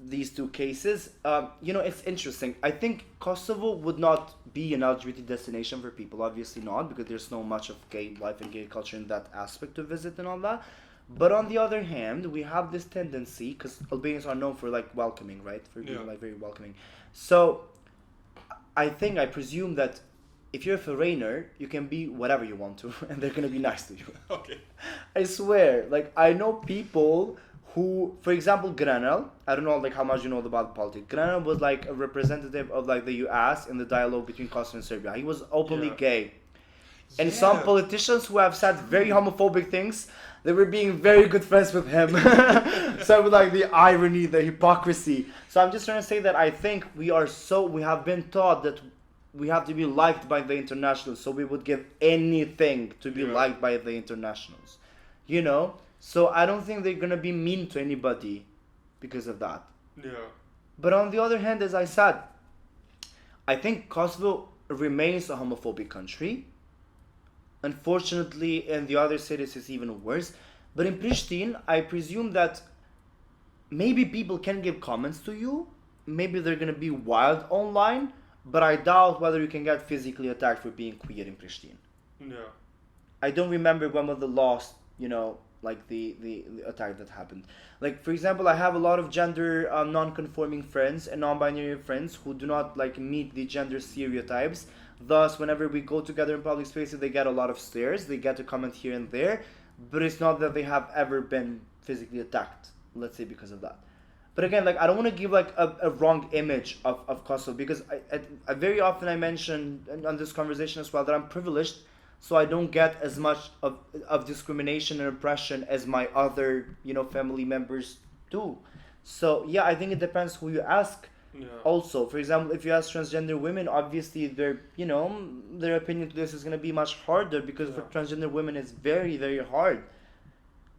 these two cases. It's interesting. I think Kosovo would not be an LGBT destination for people, obviously not, because there's no much of gay life and gay culture in that aspect to visit and all that. But on the other hand, we have this tendency, because Albanians are known for like welcoming, right? For being like very welcoming. So I presume that if you're a foreigner, you can be whatever you want to, and they're gonna be nice to you. Okay. I swear, like I know people who, for example, Granel, I don't know like how much you know about politics. Granel was like a representative of like the US in the dialogue between Kosovo and Serbia. He was openly gay. And some politicians who have said very homophobic things, they were being very good friends with him. So I would like the irony, the hypocrisy. So I'm just trying to say that I think we have been taught that we have to be liked by the internationals, so we would give anything to be liked by the internationals. You know? So I don't think they're gonna be mean to anybody because of that. Yeah. But on the other hand, as I said, I think Kosovo remains a homophobic country. Unfortunately, in the other cities it's even worse. But in Pristina, I presume that maybe people can give comments to you. Maybe they're gonna be wild online, but I doubt whether you can get physically attacked for being queer in Pristina. Yeah. I don't remember when was the last, like the attack that happened. Like, for example, I have a lot of gender non-conforming friends and non-binary friends who do not like meet the gender stereotypes. Thus, whenever we go together in public spaces, they get a lot of stares. They get to comment here and there, but it's not that they have ever been physically attacked, let's say, because of that. But again, like, I don't want to give like a wrong image of Kosovo, because I very often I mention on this conversation as well that I'm privileged, so I don't get as much of discrimination and oppression as my other, family members do. So yeah, I think it depends who you ask. Yeah. Also, for example, if you ask transgender women, obviously their opinion to this is going to be much harder, because for transgender women it's very, very hard.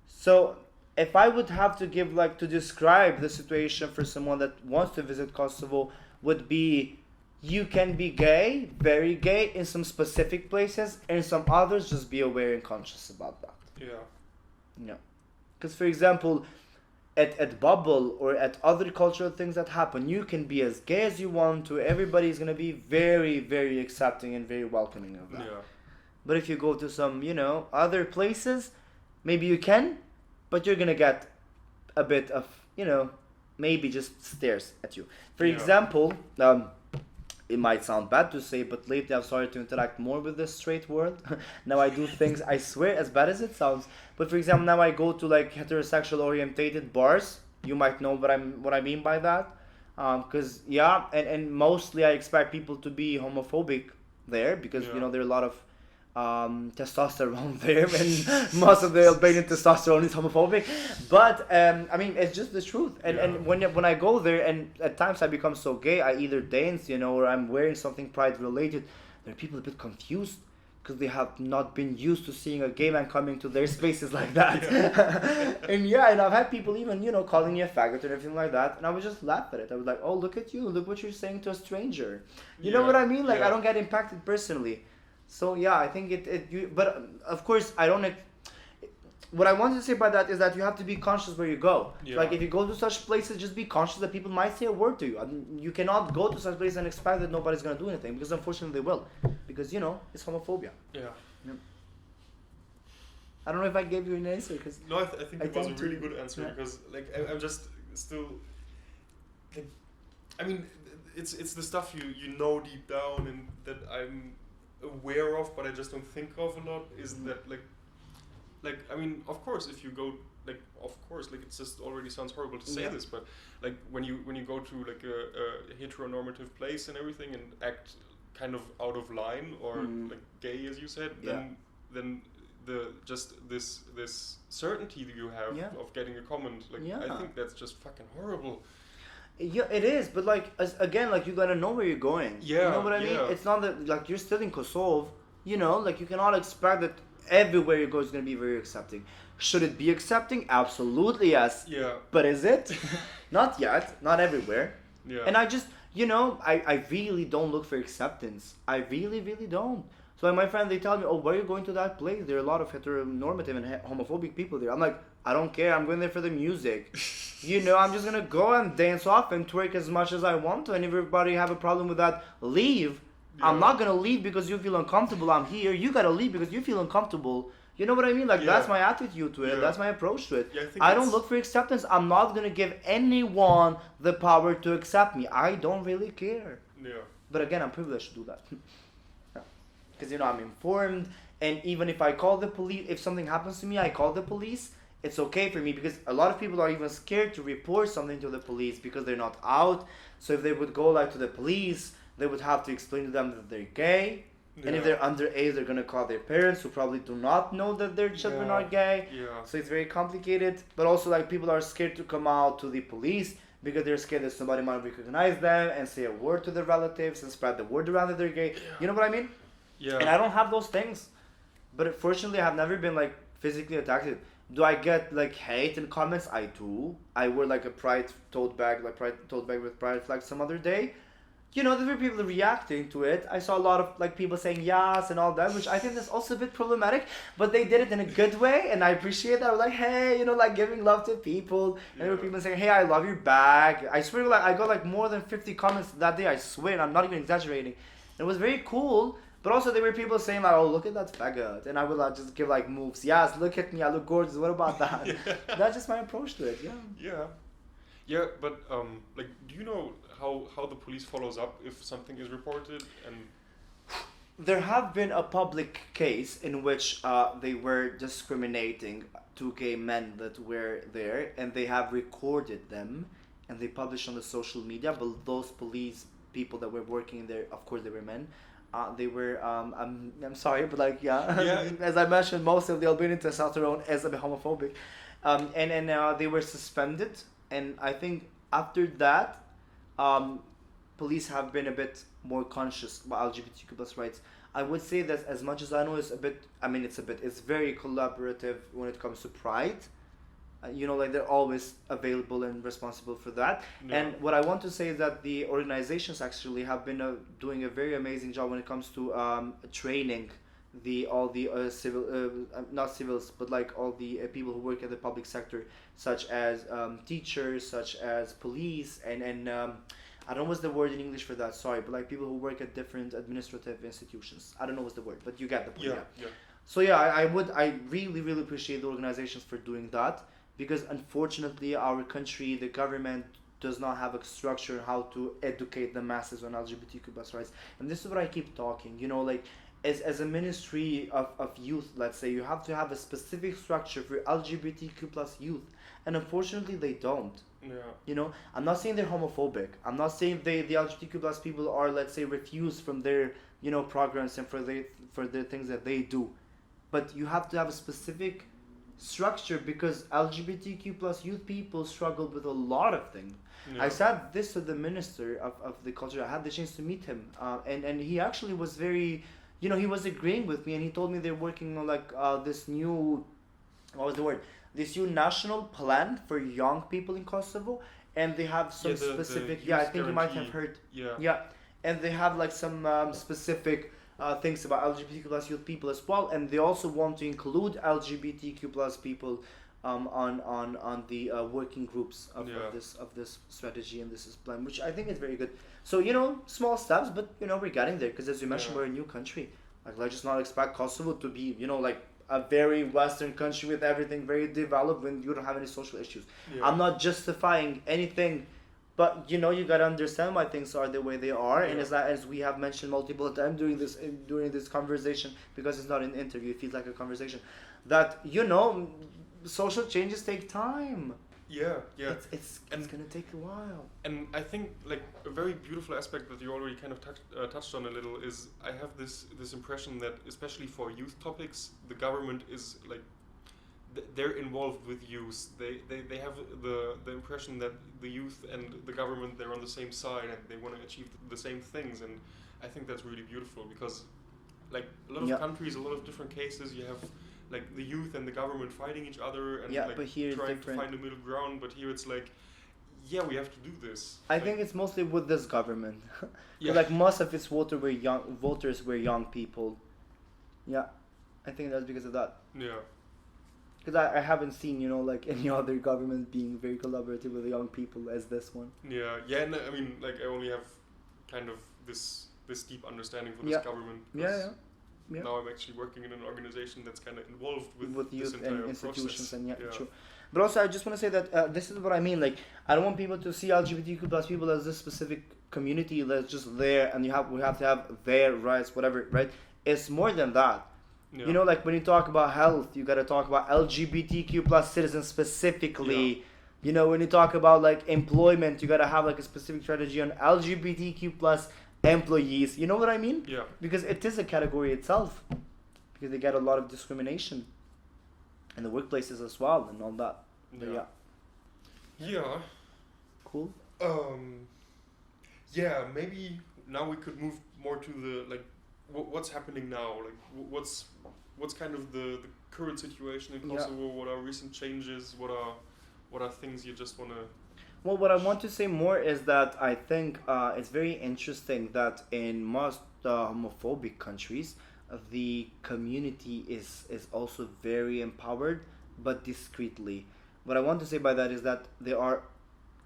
So if I would have to give to describe the situation for someone that wants to visit Kosovo, would be, you can be gay, very gay in some specific places, and in some others just be aware and conscious about that. Yeah. Because for example, at Bubble or at other cultural things that happen, you can be as gay as you want to. Everybody's gonna be very, very accepting and very welcoming of that. Yeah. But if you go to some, other places, maybe you can, but you're gonna get a bit of, maybe just stares at you. For example, it might sound bad to say, but lately I've started to interact more with the straight world. Now I do things, I swear, as bad as it sounds. But for example, now I go to heterosexual orientated bars. You might know what I mean by that. Because and mostly I expect people to be homophobic there, because there are a lot of testosterone there, and most of the Albanian testosterone is homophobic. But it's just the truth. And when I go there, and at times I become so gay, I either dance, or I'm wearing something pride related, there are people a bit confused, because they have not been used to seeing a gay man coming to their spaces like that. And I've had people even calling me a faggot or everything like that, and I would just laugh at it. I was like, oh, look at you, look what you're saying to a stranger. You know what I mean? I don't get impacted personally. So I think but of course I don't. What I wanted to say by that is that you have to be conscious where you go. Yeah. If you go to such places, just be conscious that people might say a word to you. You cannot go to such places and expect that nobody's gonna do anything, because unfortunately they will, because it's homophobia. Yeah. I don't know if I gave you an answer, because no, I think it was a really good answer, because I'm just still. It's the stuff you know deep down and that I'm aware of, but I just don't think of a lot, is that of course, if you go it just already sounds horrible to say this, but when you go to a heteronormative place and everything and act kind of out of line or gay, as you said, then the just this certainty that you have of getting a comment, I think that's just fucking horrible. Yeah, it is, but you gotta know where you're going. Yeah, you know what I mean? It's not that you're still in Kosovo. You cannot expect that everywhere you go is gonna be very accepting. Should it be accepting? Absolutely yes. Yeah. But is it? Not yet. Not everywhere. Yeah. And I just I really don't look for acceptance. I really, really don't. So my friends, they tell me, oh, why are you going to that place? There are a lot of heteronormative and homophobic people there. I'm like, I don't care. I'm going there for the music. I'm just going to go and dance off and twerk as much as I want to. And if everybody have a problem with that, leave. Yeah. I'm not going to leave because you feel uncomfortable. I'm here. You got to leave because you feel uncomfortable. You know what I mean? That's my attitude to it. That's my approach to it. I don't look for acceptance. I'm not going to give anyone the power to accept me. I don't really care. Yeah. But again, I'm privileged to do that. Because, I'm informed. And even if I call the police, if something happens to me, I call the police. It's okay for me, because a lot of people are even scared to report something to the police because they're not out. So if they would go to the police, they would have to explain to them that they're gay. And if they're underage, they're gonna call their parents, who probably do not know that their children are gay. Yeah. So it's very complicated. But also, like, people are scared to come out to the police because they're scared that somebody might recognize them and say a word to their relatives and spread the word around that they're gay. You know what I mean? Yeah. And I don't have those things. But fortunately, I have never been, like, physically attacked. Do I get, like, hate in comments? I do. I wear, like, a pride tote bag with pride flag some other day. You know, there were people reacting to it. I saw a lot of, like, people saying yes and all that, which I think is also a bit problematic, but they did it in a good way, and I appreciate that. I was like, hey, you know, like, giving love to people. And there were people saying, hey, I love your bag. I swear, like, I got, like, more than 50 comments that day. I swear, and I'm not even exaggerating. It was very cool, but also there were people saying, like, oh, look at that faggot. And I would, like, just give, like, moves. Yes, look at me. I look gorgeous. What about that? That's just my approach to it, Yeah, but, like, do you know how the police follows up if something is reported? And there have been a public case in which they were discriminating to gay men that were there, and they have recorded them and they published on the social media. But those police people that were working there, of course they were men, they were I'm sorry, but, like, as I mentioned, most of the Albanian testosterone is a bit homophobic, and they were suspended. And I think after that, police have been a bit more conscious about LGBTQ plus rights. I would say that, as much as I know, it's very collaborative when it comes to pride. You know, like, they're always available and responsible for that. Yeah. And what I want to say is that the organizations actually have been doing a very amazing job when it comes to training all the not civils, but, like, all the people who work in the public sector, such as teachers, such as police, and I don't know what's the word in English for that, sorry, but, like, people who work at different administrative institutions. I don't know what's the word, but you get the point. Yeah. So I really, really appreciate the organizations for doing that, because unfortunately our country, the government, does not have a structure on how to educate the masses on LGBTQ plus rights. And this is what I keep talking, you know, like, as a ministry of youth, let's say, you have to have a specific structure for LGBTQ plus youth, and unfortunately they don't. Yeah. You know, I'm not saying they're homophobic. I'm not saying the LGBTQ plus people are, let's say, refused from their, you know, programs and for the things that they do, but you have to have a specific structure, because LGBTQ plus youth people struggle with a lot of things. Yeah. I said this to the minister of the culture. I had the chance to meet him, and he actually was very, you know, he was agreeing with me, and he told me they're working on, like, this new, this new national plan for young people in Kosovo, and they have some specific, I think you might have heard, and they have, like, some specific things about LGBTQ plus youth people as well, and they also want to include LGBTQ plus people on the working groups of this strategy and this plan, which I think is very good. So, you know, small steps, but, you know, we're getting there, because, as you mentioned, we're a new country. Like, let's just not expect Kosovo to be, you know, like, a very Western country with everything very developed when you don't have any social issues. Yeah. I'm not justifying anything, but, you know, you gotta understand why things are the way they are. And as we have mentioned multiple times during this conversation, because it's not an interview, it feels like a conversation, that, you know, social changes take time. Yeah. It's gonna take a while. And I think, like, a very beautiful aspect that you already kind of touched on a little is, I have this impression that, especially for youth topics, the government is, like, they're involved with youth. They have the impression that the youth and the government, they're on the same side and they want to achieve the same things. And I think that's really beautiful, because, like, a lot of countries, a lot of different cases, you have, like, the youth and the government fighting each other and, like, but here trying to find a middle ground. But here it's like, we have to do this. I think it's mostly with this government. Like, most of its voters were young people. Yeah, I think that's because of that. Yeah. Because I haven't seen, you know, like, any other government being very collaborative with young people as this one. Yeah, and I mean, like, I only have kind of this deep understanding for this government. Yeah. Now I'm actually working in an organization that's kind of involved with youth this entire and institutions process. and true. But also, I just want to say that this is what I mean. Like, I don't want people to see LGBTQ plus people as this specific community that's just there, and we have to have their rights, whatever, right? It's more than that. Yeah. You know, like, when you talk about health, you got to talk about LGBTQ plus citizens specifically. Yeah. You know, when you talk about, like, employment, you got to have, like, a specific strategy on LGBTQ plus employees. You know what I mean? Yeah. Because it is a category itself. Because they get a lot of discrimination in the workplaces as well and all that. But Yeah. yeah. Yeah. Cool. Yeah, maybe now we could move more to the like what's happening now, like what's kind of the current situation in Yeah. Kosovo. What are recent changes? What are things you just wanna? Well, what I want to say more is that I think it's very interesting that in most homophobic countries, the community is also very empowered, but discreetly. What I want to say by that is that there are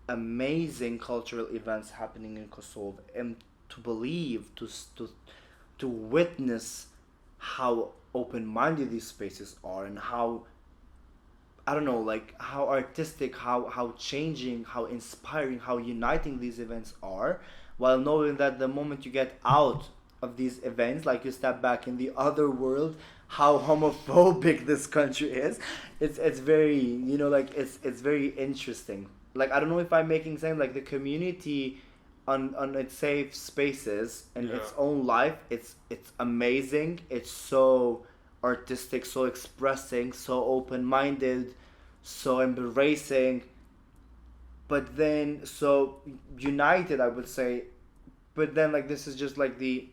amazing cultural events happening in Kosovo, and to believe, to witness how open-minded these spaces are and how, I don't know, like how artistic, how changing, how inspiring, how uniting these events are, while knowing that the moment you get out of these events, like you step back in the other world, how homophobic this country is. It's very, you know, like it's very interesting. Like, I don't know if I'm making sense. Like the community on its safe spaces and its own life, it's amazing. It's so artistic, so expressing, so open-minded, so embracing, but then so united, I would say. But then, like, this is just like the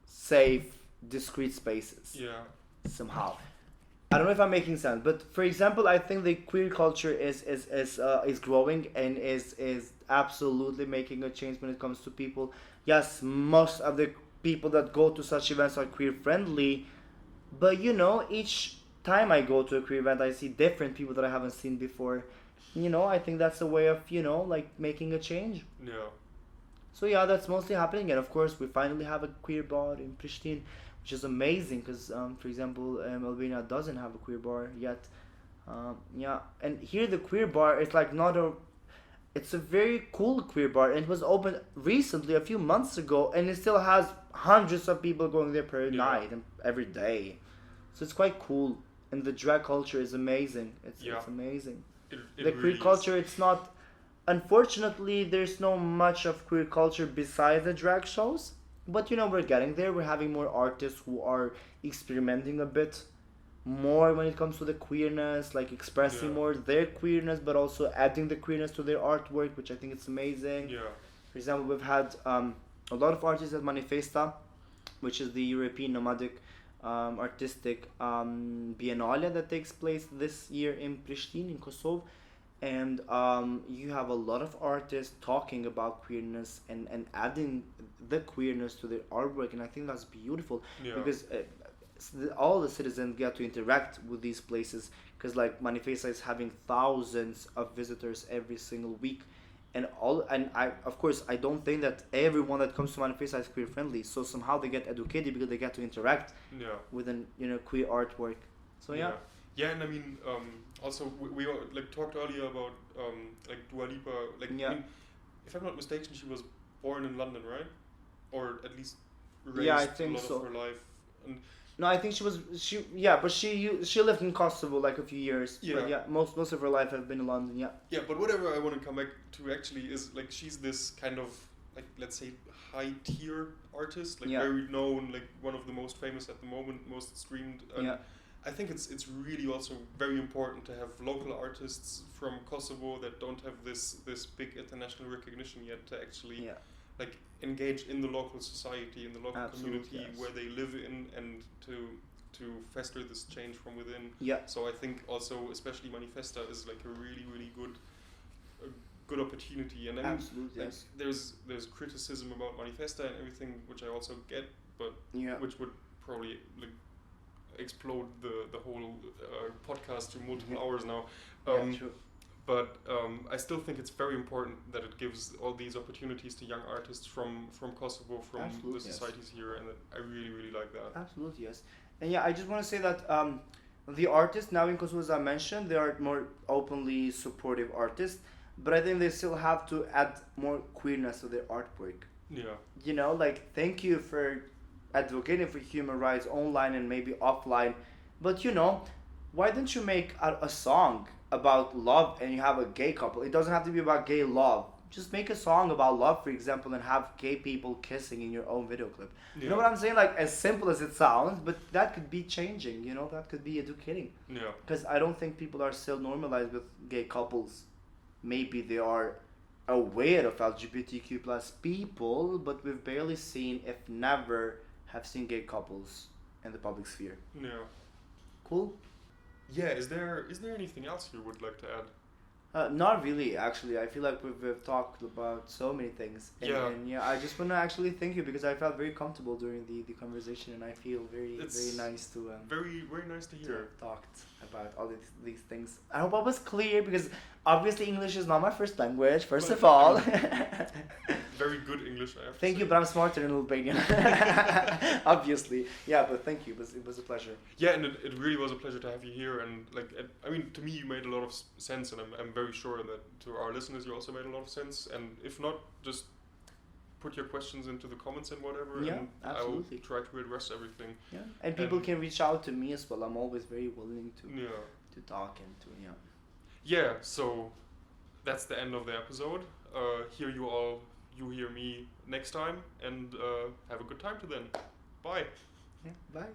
safe, discrete spaces somehow. I don't know if I'm making sense, but for example, I think the queer culture is growing and is absolutely making a change when it comes to people. Yes, most of the people that go to such events are queer friendly, but you know, each time I go to a queer event, I see different people that I haven't seen before. You know, I think that's a way of, you know, like making a change. Yeah. So yeah, that's mostly happening, and of course, we finally have a queer bar in Pristina, which is amazing because, for example, Albania doesn't have a queer bar yet. Yeah, and here the queer bar is like not a, it's a very cool queer bar, and it was opened recently, a few months ago, and it still has hundreds of people going there per night and every day. So it's quite cool, and the drag culture is amazing. It's amazing. It The queer really culture, it's not. Unfortunately, there's no much of queer culture besides the drag shows. But you know, we're getting there. We're having more artists who are experimenting a bit more when it comes to the queerness, like expressing more their queerness, but also adding the queerness to their artwork, which I think is amazing. Yeah. For example, we've had a lot of artists at Manifesta, which is the European nomadic artistic biennale that takes place this year in Pristina, in Kosovo. And you have a lot of artists talking about queerness and adding the queerness to their artwork, and I think that's beautiful because all the citizens get to interact with these places, because like Manifesta is having thousands of visitors every single week, and I of course I don't think that everyone that comes to Manifesta is queer friendly, so somehow they get educated because they get to interact with an, you know, queer artwork. So Yeah, and I mean, also we like talked earlier about like Dua Lipa. Like, I mean, if I'm not mistaken, she was born in London, right? Or at least raised I think a lot so. of her life. And no, I think but she lived in Kosovo like a few years. Yeah. But most of her life have been in London. Yeah. Yeah, but whatever I want to come back to actually is like she's this kind of like, let's say, high tier artist, like very known, like one of the most famous at the moment, most streamed. I think it's really also very important to have local artists from Kosovo that don't have this big international recognition yet to actually like engage in the local society, in the local community where they live in, and to foster this change from within. So I think also especially Manifesta is like a really good opportunity, and then like, there's criticism about Manifesta and everything, which I also get, but which would probably like explode the whole podcast to multiple hours now. True. But I still think it's very important that it gives all these opportunities to young artists from Kosovo, from the societies here, and I really like that. Absolutely, yes. And I just want to say that the artists now in Kosovo, as I mentioned, they are more openly supportive artists, but I think they still have to add more queerness to their artwork. Yeah. You know, like, thank you for advocating for human rights online and maybe offline, but you know, why don't you make a song about love and you have a gay couple? It doesn't have to be about gay love, just make a song about love, for example, and have gay people kissing in your own video clip. Yeah. You know what I'm saying? Like, as simple as it sounds, but that could be changing, you know, that could be educating. Yeah. Because I don't think people are still normalized with gay couples. Maybe they are aware of LGBTQ plus people, but we've barely seen, if never, have seen gay couples in the public sphere. Yeah. Cool? Yeah, is there anything else you would like to add? Not really, actually. I feel like we've talked about so many things. And yeah, I just want to actually thank you because I felt very comfortable during the conversation, and I feel very nice to very nice to hear. To have talked about all these things. I hope I was clear because obviously English is not my first language, first of all. Very good English, I have to Thank say. you, but I'm smarter than Albanian. Obviously. Yeah, but thank you. It was a pleasure. Yeah, and it really was a pleasure to have you here. And like, I mean, to me, you made a lot of sense, and I'm very sure that to our listeners, you also made a lot of sense. And if not, just put your questions into the comments and whatever. Yeah, and absolutely. I'll try to address everything. Yeah, and people can reach out to me as well. I'm always very willing to talk and to Yeah, so that's the end of the episode. You hear me next time, and have a good time till then. Bye. Yeah, bye.